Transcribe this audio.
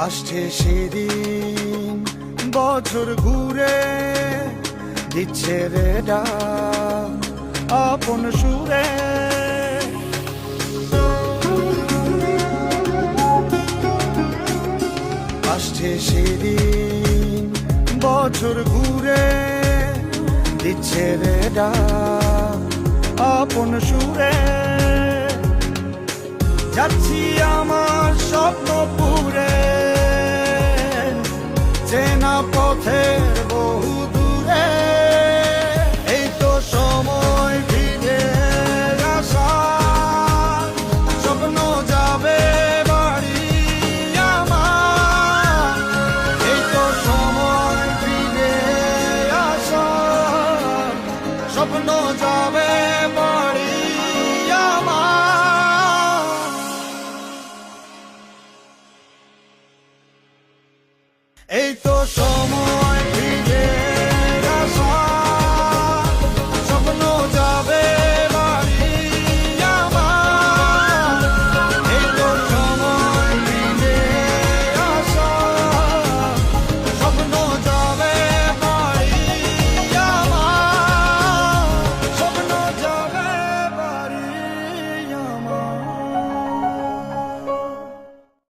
আসছে সেদিন, বছর ঘুরে দিচ্ছে রে ডাক আপন সুরে। আসছে সেদিন, বছর ঘুরে দিচ্ছে রে ডাক আপন সুরে। যাচ্ছি আমার স্বপ্ন পুরে, চেনা পথের বহু দূরে। এই তো সময় ফিরে আসার, স্বপ্ন যাবে বাড়ি আমার। এই তো সময় ফিরে আসার, স্বপ্ন যাবে বাড়ি আমার। এই তো সময়